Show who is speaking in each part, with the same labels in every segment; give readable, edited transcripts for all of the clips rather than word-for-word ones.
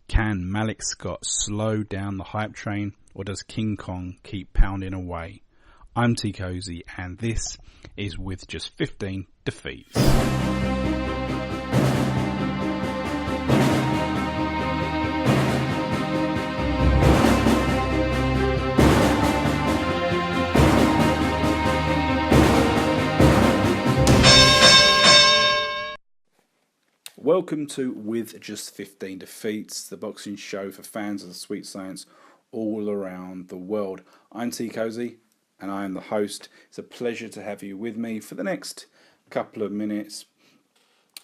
Speaker 1: Can Malik Scott slow down the hype train, or does King Kong keep pounding away? I'm Teekosey, and this is With Just 15 Defeats. Welcome to With Just 15 Defeats, the boxing show for fans of the sweet science all around the world. I'm Teekosey, and I am the host. It's a pleasure to have you with me for the next couple of minutes.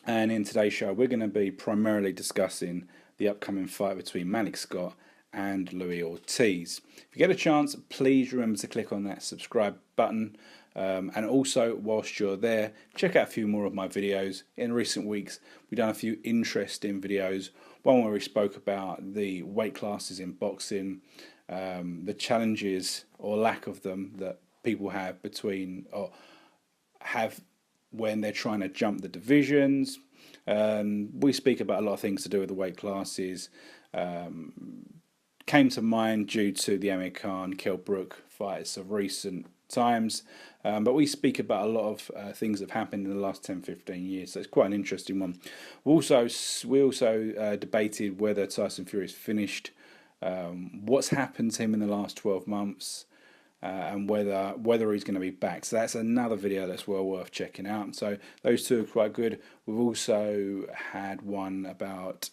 Speaker 1: And in today's show, we're going to be primarily discussing the upcoming fight between Malik Scott and Luis Ortiz. If you get a chance, please remember to click on that subscribe button. And also, whilst you're there, check out a few more of my videos. In recent weeks, we've done a few interesting videos. One where we spoke about the weight classes in boxing, the challenges or lack of them that people have when they're trying to jump the divisions. We speak about a lot of things to do with the weight classes. Came to mind due to the Amir Kell Brook fights of recent times, but we speak about a lot of things that have happened in the last 10-15 years, so it's quite an interesting one. We also debated whether Tyson Fury is finished, what's happened to him in the last 12 months, and whether he's going to be back. So that's another video that's well worth checking out. So those two are quite good. We've also had one about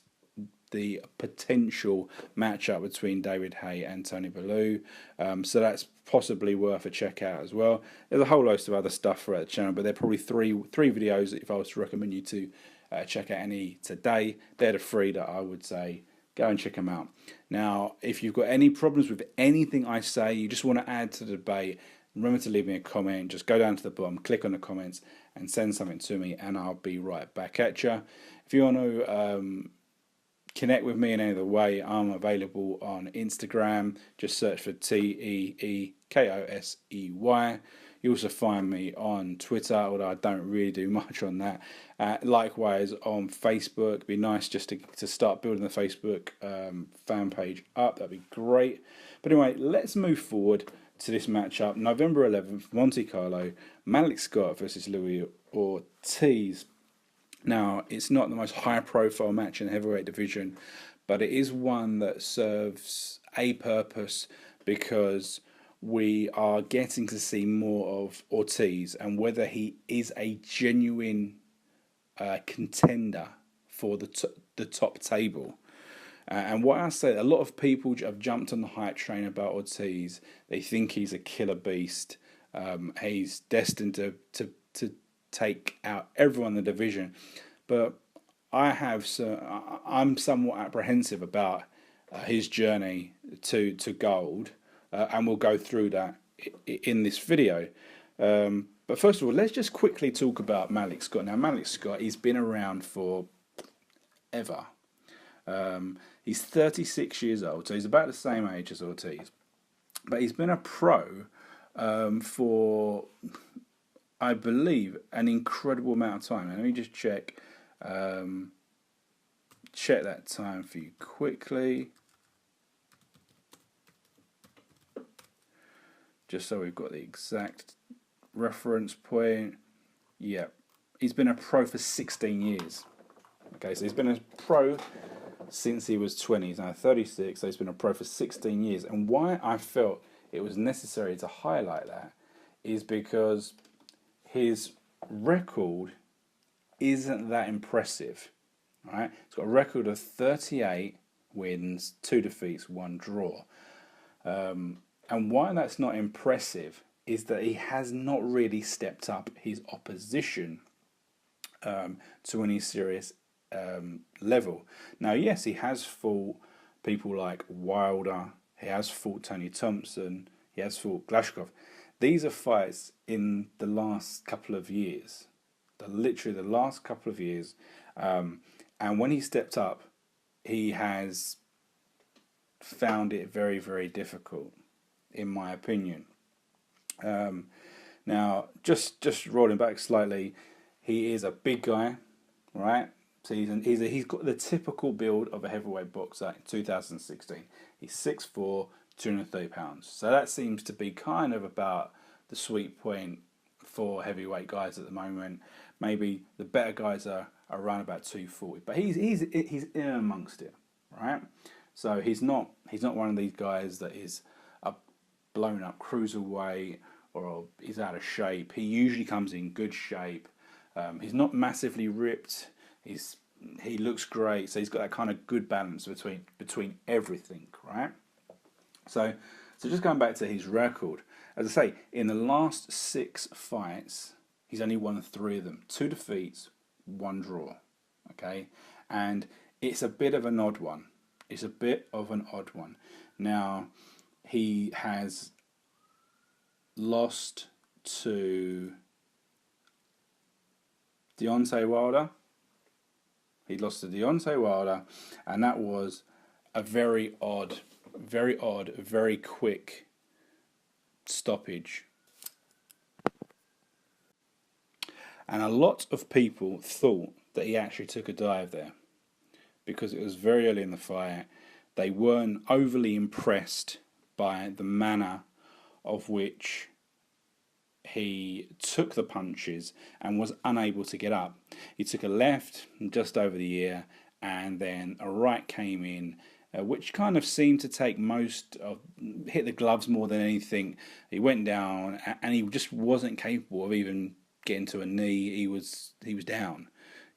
Speaker 1: the potential matchup between David Haye and Tony Bellew, so that's possibly worth a check out as well. There's a whole host of other stuff throughout the channel, but there are probably three videos if I was to recommend you to check out any today. They're the three that I would say go and check them out. Now, if you've got any problems with anything I say, you just want to add to the debate, remember to leave me a comment. Just go down to the bottom, click on the comments, and send something to me, and I'll be right back at you. If you want to connect with me in any other way, I'm available on Instagram. Just search for Teekosey. You also find me on Twitter, although I don't really do much on that. Likewise on Facebook. It'd be nice just to start building the Facebook fan page up. That'd be great. But anyway, let's move forward to this matchup. November 11th, Monte Carlo, Malik Scott versus Luis Ortiz. Now, it's not the most high-profile match in the heavyweight division, but it is one that serves a purpose because we are getting to see more of Ortiz and whether he is a genuine contender for the top table. And what I say, a lot of people have jumped on the hype train about Ortiz. They think he's a killer beast. He's destined to take out everyone in the division, but I'm somewhat apprehensive about his journey to gold, and we'll go through that in this video. But first of all, let's just quickly talk about Malik Scott. Now, Malik Scott, he's been around for ever. He's 36 years old, so he's about the same age as Ortiz, but he's been a pro for, I believe, an incredible amount of time. Let me just check that time for you quickly, just so we've got the exact reference point. Yeah, he's been a pro for 16 years. Okay, so he's been a pro since he was 20. He's now 36, so he's been a pro for 16 years. And why I felt it was necessary to highlight that is because his record isn't that impressive, right? He's got a record of 38 wins, 2 defeats, 1 draw. And why that's not impressive is that he has not really stepped up his opposition to any serious level. Now, yes, he has fought people like Wilder, he has fought Tony Thompson, he has fought Klitschko. These are fights in the last couple of years, literally the last couple of years. And when he stepped up, he has found it very, very difficult, in my opinion. Now, just rolling back slightly, he is a big guy, right? So he's got the typical build of a heavyweight boxer in 2016. He's 6'4", 230 pounds. So that seems to be kind of about the sweet point for heavyweight guys at the moment. Maybe the better guys are around about 240, but he's in amongst it, right? So he's not one of these guys that is a blown up cruiserweight or he's out of shape. He usually comes in good shape. He's not massively ripped. He looks great. So he's got that kind of good balance between everything, right? So just going back to his record, as I say, in the last 6 fights, he's only won 3 of them. 2 defeats, 1 draw. Okay? And it's a bit of an odd one. Now, he has lost to Deontay Wilder. And that was a very odd, very quick stoppage. And a lot of people thought that he actually took a dive there because it was very early in the fight. They weren't overly impressed by the manner of which he took the punches and was unable to get up. He took a left just over the ear and then a right came in, which kind of seemed to take hit the gloves more than anything. He went down and he just wasn't capable of even getting to a knee. He was down.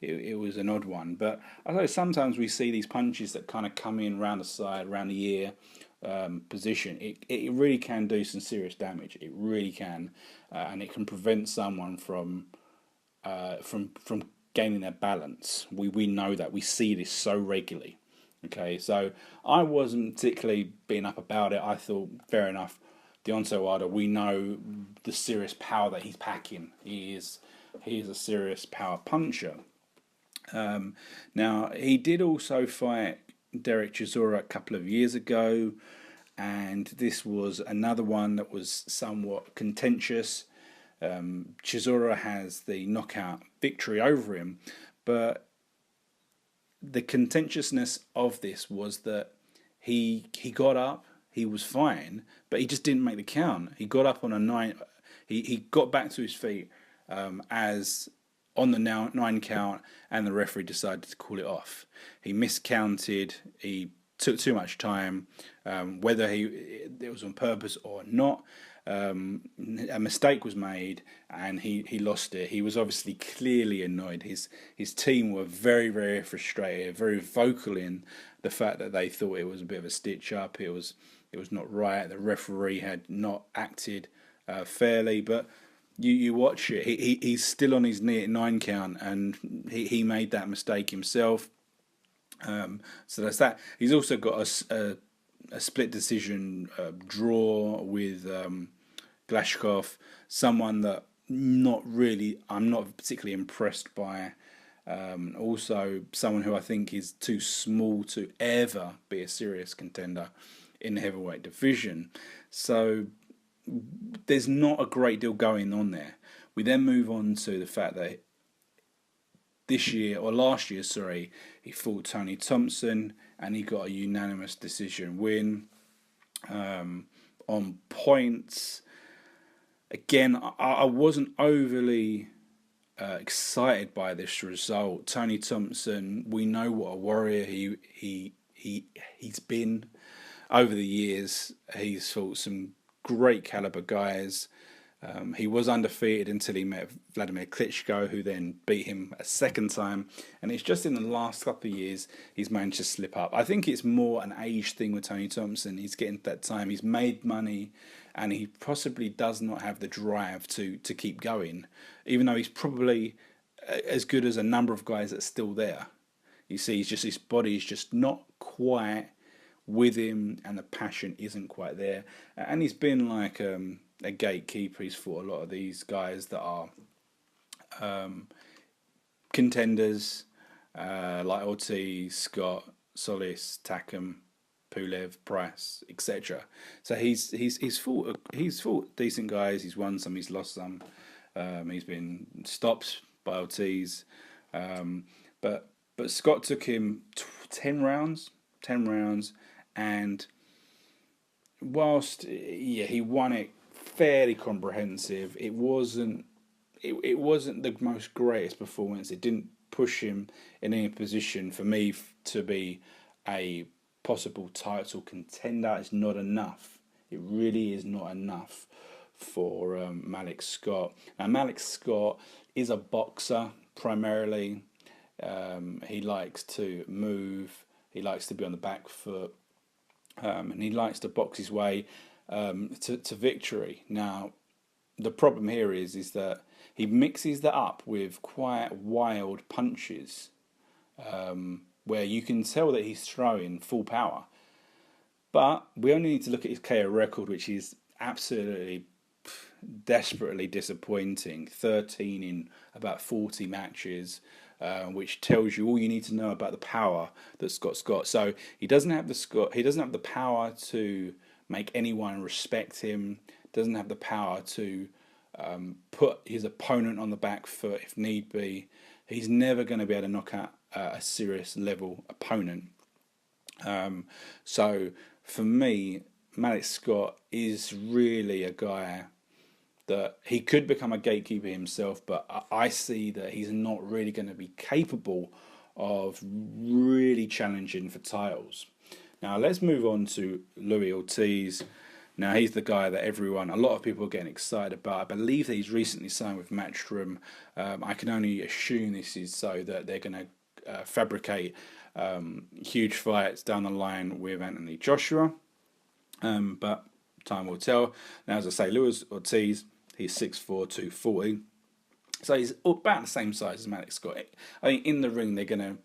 Speaker 1: It was an odd one. But I know sometimes we see these punches that kind of come in around the side, around the ear position. It really can do some serious damage. It really can. And it can prevent someone from gaining their balance. We know that. We see this so regularly. Okay, so I wasn't particularly being up about it. I thought, fair enough, Deontay Wilder, we know the serious power that he's packing. He is a serious power puncher. Now, he did also fight Derek Chisora a couple of years ago, and this was another one that was somewhat contentious. Chisora has the knockout victory over him, but the contentiousness of this was that he got up, he was fine, but he just didn't make the count. He got up on a 9. He got back to his feet as on the 9 count, and the referee decided to call it off. He miscounted. He took too much time. Whether it was on purpose or not, a mistake was made, and he lost it. He was obviously clearly annoyed. His team were very, very frustrated, very vocal in the fact that they thought it was a bit of a stitch up. It was not right. The referee had not acted fairly, but you watch it. He's still on his knee at 9 count, and he made that mistake himself. So that's that. He's also got a split decision draw with Klitschko, someone that I'm not particularly impressed by. Also, someone who I think is too small to ever be a serious contender in the heavyweight division. So there's not a great deal going on there. We then move on to the fact that last year, he fought Tony Thompson and he got a unanimous decision win on points. Again, I wasn't overly excited by this result. Tony Thompson, we know what a warrior he's been over the years. He's fought some great caliber guys. He was undefeated until he met Wladimir Klitschko, who then beat him a second time. And it's just in the last couple of years he's managed to slip up. I think it's more an age thing with Tony Thompson. He's getting to that time. He's made money, and he possibly does not have the drive to keep going, even though he's probably as good as a number of guys that's still there. You see, his body's just not quite with him, and the passion isn't quite there. And he's been like a gatekeeper. He's fought a lot of these guys that are contenders, like Ortiz, Scott, Solis, Takam, Pulev, Price, etc. So he's fought decent guys. He's won some. He's lost some. He's been stopped by Ortiz, but But Scott took him 10 rounds, 10 rounds, and whilst he won it fairly comprehensive, it wasn't the most greatest performance. It didn't push him in any position for me to be a possible title contender. It's not enough. It really is not enough for Malik Scott. Now, Malik Scott is a boxer primarily. He likes to move. He likes to be on the back foot. And he likes to box his way to victory. Now, the problem here is that he mixes that up with quite wild punches, where you can tell that he's throwing full power. But we only need to look at his KO record, which is absolutely desperately disappointing. 13 in about 40 matches, which tells you all you need to know about the power that Scott's got. So he doesn't have the power to make anyone respect him. Doesn't have the power to put his opponent on the back foot if need be. He's never going to be able to knock out a serious level opponent. So for me, Malik Scott is really a guy that he could become a gatekeeper himself, but I see that he's not really going to be capable of really challenging for titles. Now let's move on to Luis Ortiz. Now he's the guy that a lot of people are getting excited about. I believe that he's recently signed with Matchroom. I can only assume this is so that they're going to fabricate huge fights down the line with Anthony Joshua. But time will tell. Now, as I say, Luis Ortiz, he's 6'4", 240. So he's about the same size as Malik Scott. I think in the ring they're going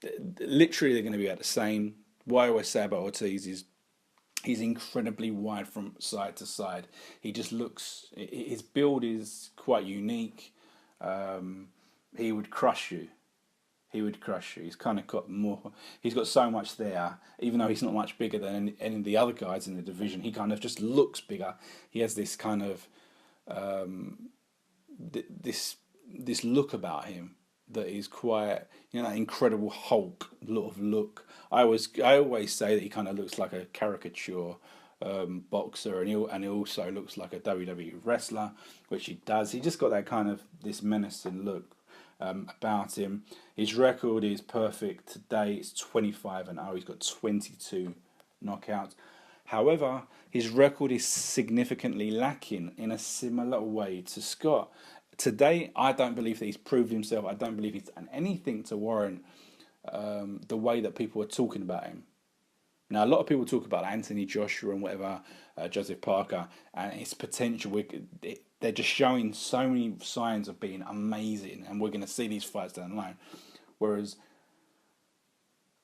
Speaker 1: to be about the same. What I always say about Ortiz is he's incredibly wide from side to side. He just looks, his build is quite unique. He would crush you. He's kind of got more. He's got so much there, even though he's not much bigger than any of the other guys in the division. He kind of just looks bigger. He has this kind of this look about him that is quite, that incredible Hulk look. I always say that he kind of looks like a caricature boxer, and he also looks like a WWE wrestler, which he does. He just got that kind of this menacing look about him. His record is perfect today. It's 25-0. He's got 22 knockouts. However, his record is significantly lacking in a similar way to Scott. Today, I don't believe that he's proved himself. I don't believe he's done anything to warrant the way that people are talking about him. Now, a lot of people talk about Anthony Joshua and whatever, Joseph Parker, and his potential. They're just showing so many signs of being amazing, and we're going to see these fights down the line. Whereas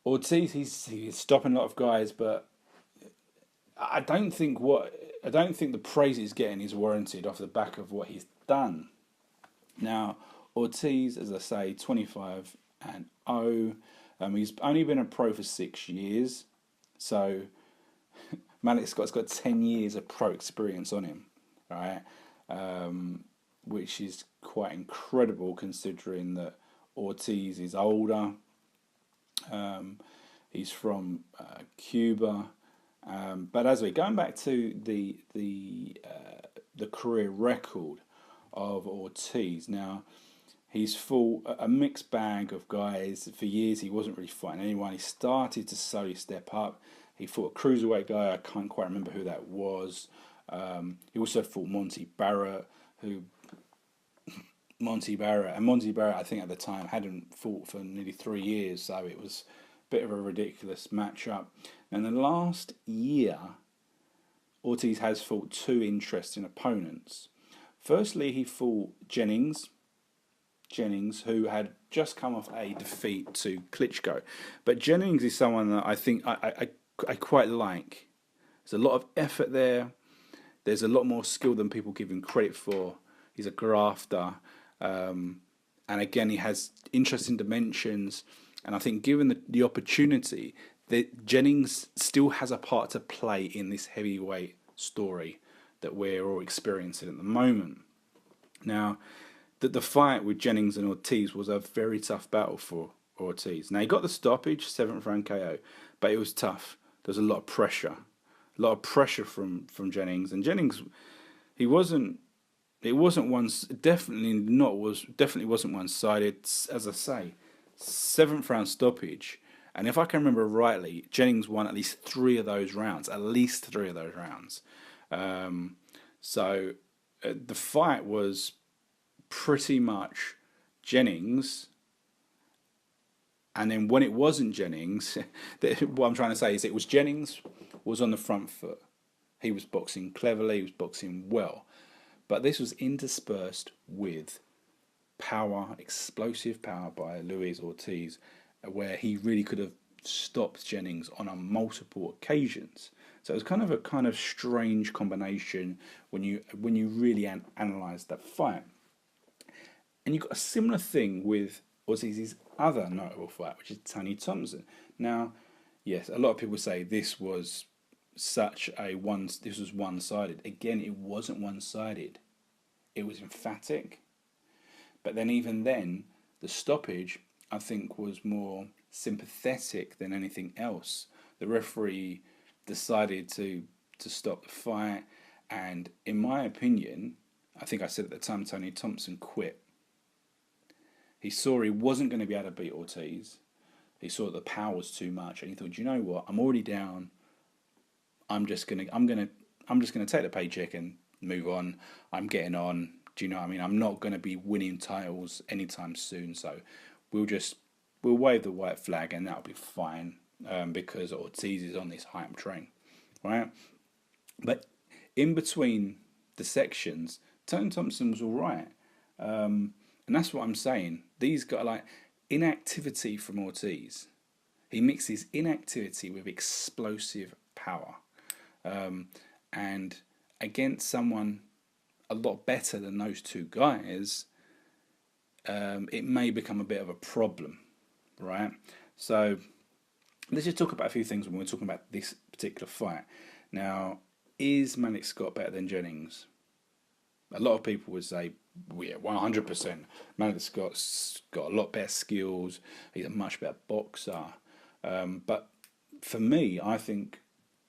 Speaker 1: Ortiz, he's stopping a lot of guys, but I don't think the praise he's getting is warranted off the back of what he's done. Now, Ortiz, as I say, 25-0. He's only been a pro for 6 years, so Malik Scott's got 10 years of pro experience on him, right? Which is quite incredible considering that Ortiz is older. He's from Cuba. But as we're going back to the career record of Ortiz, now he's fought a mixed bag of guys. For years he wasn't really fighting anyone. He started to slowly step up. He fought a cruiserweight guy. I can't quite remember who that was. He also fought Monty Barrett, Monty Barrett, I think at the time hadn't fought for nearly 3 years, so it was a bit of a ridiculous matchup. And the last year, Ortiz has fought 2 interesting opponents. Firstly, he fought Jennings, who had just come off a defeat to Klitschko. But Jennings is someone that I think I quite like. There's a lot of effort there. There's a lot more skill than people give him credit for. He's a grafter. And again, he has interesting dimensions. And I think given the opportunity, that Jennings still has a part to play in this heavyweight story that we're all experiencing at the moment. Now, the fight with Jennings and Ortiz was a very tough battle for Ortiz. Now he got the stoppage, 7th round KO, but it was tough. There was a lot of pressure, from Jennings, and Jennings, he wasn't. It wasn't one. Definitely wasn't one sided. As I say, 7th round stoppage, and if I can remember rightly, Jennings won at least 3 of those rounds. At least 3 of those rounds. So the fight was pretty much Jennings. And then when it wasn't Jennings, what I'm trying to say is it was Jennings was on the front foot. He was boxing cleverly, he was boxing well. But this was interspersed with power, explosive power by Luis Ortiz, where he really could have stopped Jennings on multiple occasions. So it was kind of strange combination when you really analyse that fight. And you got a similar thing with Ortiz's other notable fight, which is Tony Thompson. Now, yes, a lot of people say this was one-sided. Again, it wasn't one-sided. It was emphatic. But then even then, the stoppage, I think, was more sympathetic than anything else. The referee decided to stop the fight, and in my opinion, I think I said at the time, Tony Thompson quit. He saw he wasn't going to be able to beat Ortiz. He saw that the power was too much, and he thought, you know what? I'm already down. I'm just gonna take the paycheck and move on. I'm getting on. Do you know what I mean? I'm not gonna be winning titles anytime soon. So we'll wave the white flag, and that'll be fine, because Ortiz is on this hype train, right? But in between the sections, Tony Thompson was all right. And that's what I'm saying. These got like inactivity from Ortiz. He mixes inactivity with explosive power. And against someone a lot better than those two guys, it may become a bit of a problem, right? So let's just talk about a few things when we're talking about this particular fight. Now, is Malik Scott better than Jennings? A lot of people would say, well, yeah, 100%. Malik Scott's got a lot better skills. He's a much better boxer. But for me, I think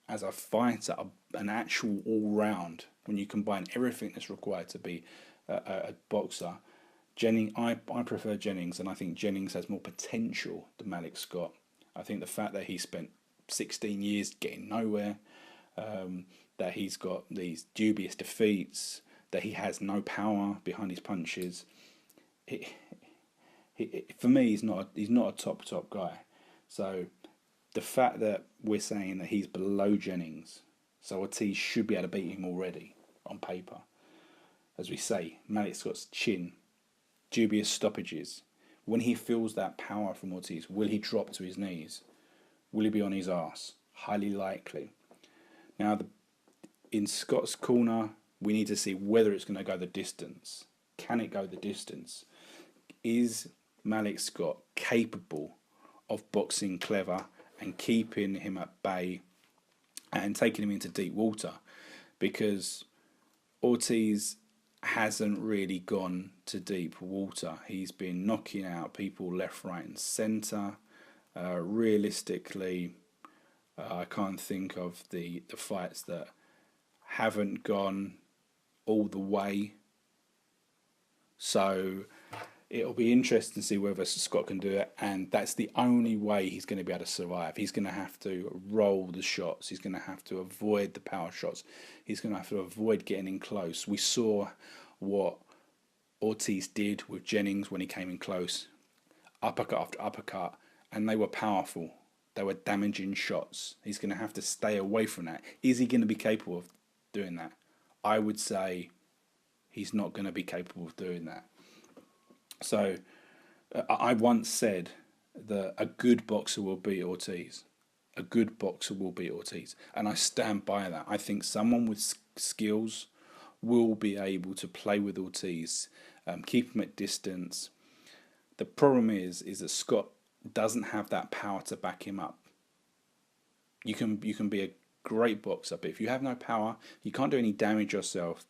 Speaker 1: as a fighter, an actual all-round, when you combine everything that's required to be a boxer, I prefer Jennings, and I think Jennings has more potential than Malik Scott. I think the fact that he spent 16 years getting nowhere, that he's got these dubious defeats, that he has no power behind his punches. For me, he's not a top guy. So the fact that we're saying that he's below Jennings, so Ortiz should be able to beat him already on paper. As we say, Malik Scott's chin, dubious stoppages. When he feels that power from Ortiz, will he drop to his knees? Will he be on his arse? Highly likely. Now, in Scott's corner, we need to see whether it's going to go the distance. Can it go the distance? Is Malik Scott capable of boxing clever and keeping him at bay and taking him into deep water? Because Ortiz hasn't really gone to deep water. He's been knocking out people left, right and centre. Realistically, I can't think of the fights that haven't gone all the way. So it'll be interesting to see whether Scott can do it, and that's the only way he's going to be able to survive. He's going to have to roll the shots. He's going to have to avoid the power shots. He's going to have to avoid getting in close. We saw what Ortiz did with Jennings when he came in close. Uppercut after uppercut, and they were powerful. They were damaging shots. He's going to have to stay away from that. Is he going to be capable of doing that? I would say he's not going to be capable of doing that. So I once said that a good boxer will beat Ortiz. A good boxer will beat Ortiz. And I stand by that. I think someone with skills will be able to play with Ortiz, keep him at distance. The problem is that Scott doesn't have that power to back him up. You can be a great boxer, but if you have no power, you can't do any damage yourself.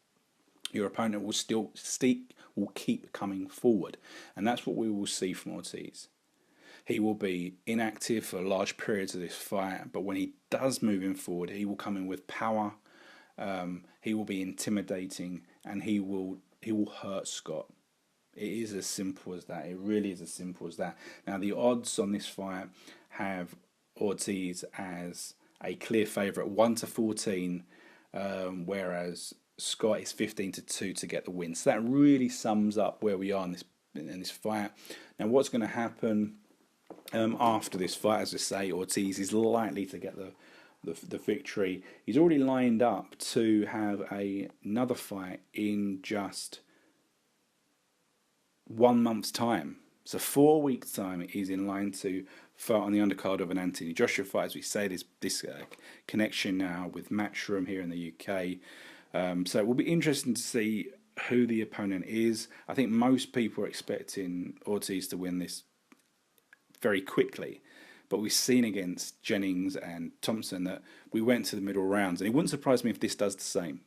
Speaker 1: Your opponent will keep coming forward, and that's what we will see from Ortiz. He will be inactive for large periods of this fight, but when he does move in forward, he will come in with power. He will be intimidating, and he will hurt Scott. It is as simple as that. It really is as simple as that. Now, the odds on this fight have Ortiz as a clear favourite, 1-14, whereas Scott is 15-2 to get the win. So that really sums up where we are in this fight. Now, what's going to happen after this fight? As I say, Ortiz is likely to get the victory. He's already lined up to have another fight in just 1 month's time. So 4 weeks' time, he's in line to fight on the undercard of an Anthony Joshua fight. As we say, there's this connection now with Matchroom here in the UK. So it will be interesting to see who the opponent is. I think most people are expecting Ortiz to win this very quickly. But we've seen against Jennings and Thompson that we went to the middle rounds. And it wouldn't surprise me if this does the same.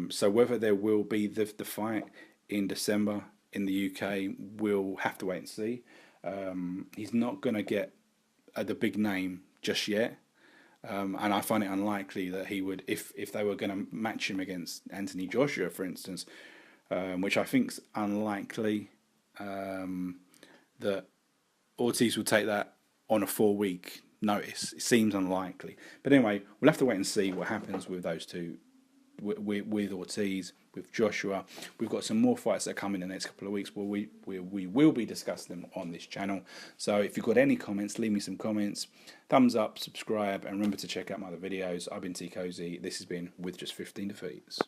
Speaker 1: So whether there will be the fight in December in the UK, we'll have to wait and see. He's not going to get the big name just yet. And I find it unlikely that he would, if they were going to match him against Anthony Joshua, for instance, which I think's unlikely, that Ortiz will take that on a 4-week notice. It seems unlikely. But anyway, we'll have to wait and see what happens with those two, with Ortiz, with Joshua. We've got some more fights that come in the next couple of weeks where we will be discussing them on this channel. So if you've got any comments, leave me some comments. Thumbs up, subscribe, and remember to check out my other videos. I've been Teekosey. This has been With Just 15 Defeats.